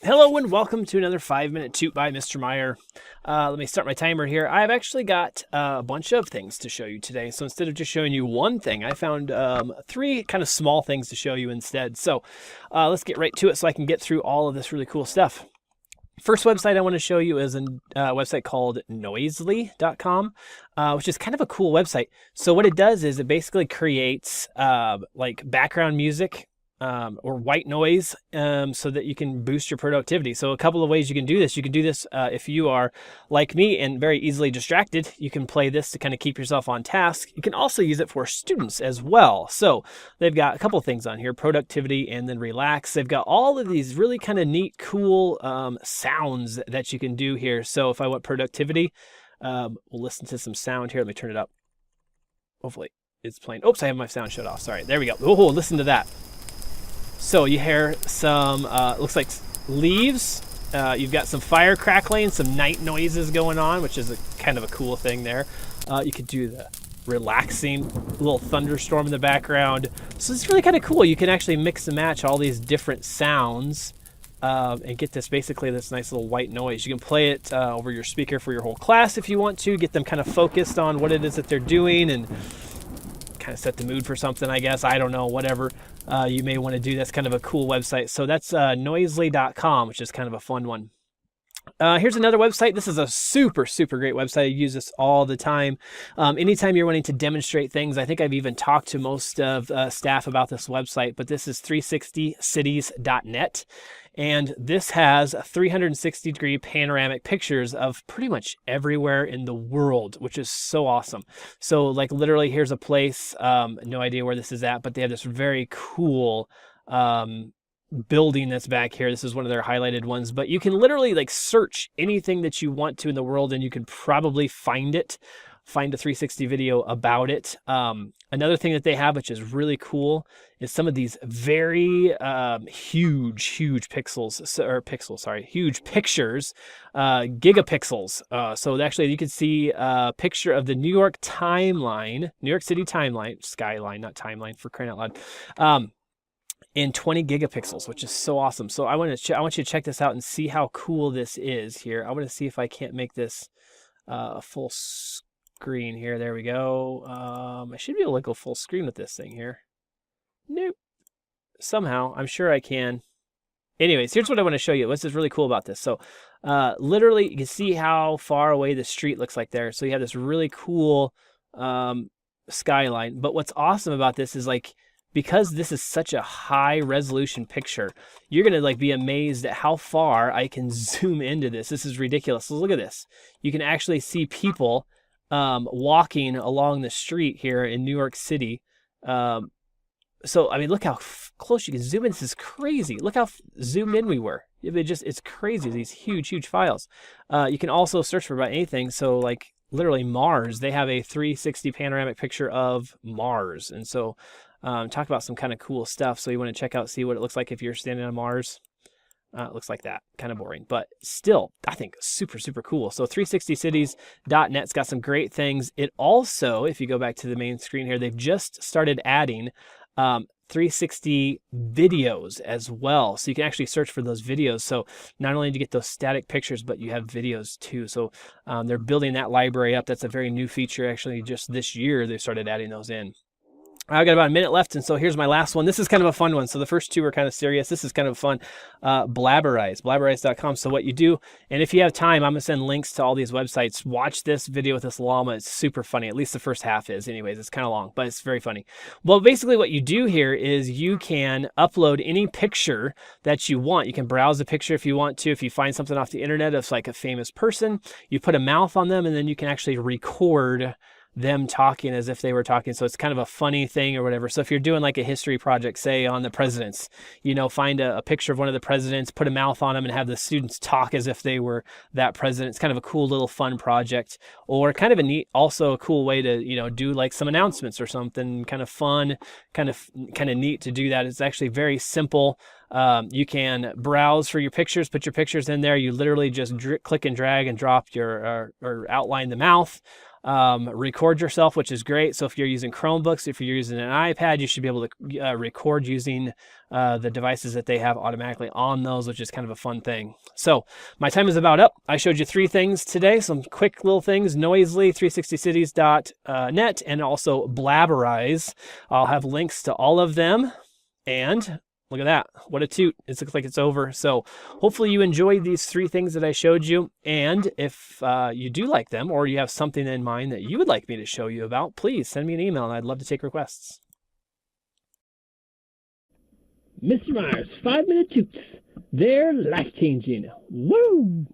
Hello and welcome to another 5-minute toot by Mr. Meyer. Let me start my timer here. I've actually got a bunch of things to show you today. So instead of just showing you one thing, I found 3 kind of small things to show you instead. So let's get right to it so I can get through all of this really cool stuff. First website I want to show you is a website called noisely.com, which is kind of a cool website. So what it does is it basically creates like background music or white noise so that you can boost your productivity. So a couple of ways you can do this. You can do this if you are like me and very easily distracted. You can play this to kind of keep yourself on task. You can also use it for students as well. So they've got a couple of things on here: productivity and then relax. They've got all of these really kind of neat, cool sounds that you can do here. So if I want productivity, we'll listen to some sound here. Let me turn it up. Hopefully it's playing. Oops, I have my sound shut off. Sorry. There we go. Oh, listen to that. So you hear some, looks like leaves. You've got some fire crackling, some night noises going on, which is kind of a cool thing there. You could do the relaxing little thunderstorm in the background. So it's really kind of cool. You can actually mix and match all these different sounds and get this nice little white noise. You can play it over your speaker for your whole class if you want to, get them kind of focused on what it is that they're doing and kind of set the mood for something, I guess. I don't know, whatever you may want to do. That's kind of a cool website. So that's noisely.com, which is kind of a fun one. Here's another website. This is a super great website. I use this all the time. Anytime you're wanting to demonstrate things, I think I've even talked to most of staff about this website, but this is 360cities.net. And this has 360-degree panoramic pictures of pretty much everywhere in the world, which is so awesome. So like literally here's a place, no idea where this is at, but they have this very cool building that's back here. This is one of their highlighted ones, but you can literally like search anything that you want to in the world and you can probably find a 360 video about it. Another thing that they have, which is really cool, is some of these very huge huge pictures, gigapixels. So actually you can see a picture of the New York City timeline, skyline, not timeline, for crying out loud, in 20 gigapixels, which is so awesome. So I want you to check this out and see how cool this is here. I want to see if I can't make this full screen here. There we go. I should be able to go full screen with this thing here. Nope. Somehow, I'm sure I can. Anyways, here's what I want to show you. What's really cool about this? So literally, you can see how far away the street looks like there. So you have this really cool skyline. But what's awesome about this is like, because this is such a high resolution picture, you're going to like be amazed at how far I can zoom into this. This is ridiculous. So look at this. You can actually see people walking along the street here in New York City. So, I mean, look how close you can zoom in. This is crazy. Look how zoomed in we were. It's crazy, these huge files. You can also search for about anything. So like literally Mars, they have a 360 panoramic picture of Mars. And so talk about some kind of cool stuff. So you want to check out, see what it looks like if you're standing on Mars. It looks like that. Kind of boring, but still, I think super cool. So 360cities.net's got some great things. It also, if you go back to the main screen here, they've just started adding 360 videos as well. So you can actually search for those videos. So not only do you get those static pictures, but you have videos too. So they're building that library up. That's a very new feature. Actually, just this year, they started adding those in. I've got about a minute left, and so here's my last one. This is kind of a fun one. So the first 2 are kind of serious. This is kind of fun. Blabberize.com. So what you do, and if you have time, I'm going to send links to all these websites. Watch this video with this llama. It's super funny. At least the first half is. Anyways, it's kind of long, but it's very funny. Well, basically what you do here is you can upload any picture that you want. You can browse a picture if you want to. If you find something off the internet of like a famous person, you put a mouth on them, and then you can actually record them talking as if they were talking. So it's kind of a funny thing or whatever. So if you're doing like a history project, say on the presidents, find a picture of one of the presidents, put a mouth on them, and have the students talk as if they were that president. It's kind of a cool little fun project, or kind of also a cool way to, do like some announcements or something kind of fun, kind of neat to do that. It's actually very simple. You can browse for your pictures, put your pictures in there. You literally just click and drag and drop your or outline the mouth. Record yourself, which is great. So if you're using Chromebooks, if you're using an iPad, you should be able to record using the devices that they have automatically on those, which is kind of a fun thing. So my time is about up. I showed you 3 things today, some quick little things: Noisely, 360cities.net, and also Blabberize. I'll have links to all of them. And look at that. What a toot. It looks like it's over. So hopefully you enjoyed these 3 things that I showed you. And if you do like them, or you have something in mind that you would like me to show you about, please send me an email and I'd love to take requests. Mr. Myers, 5-minute toots. They're life-changing. Woo!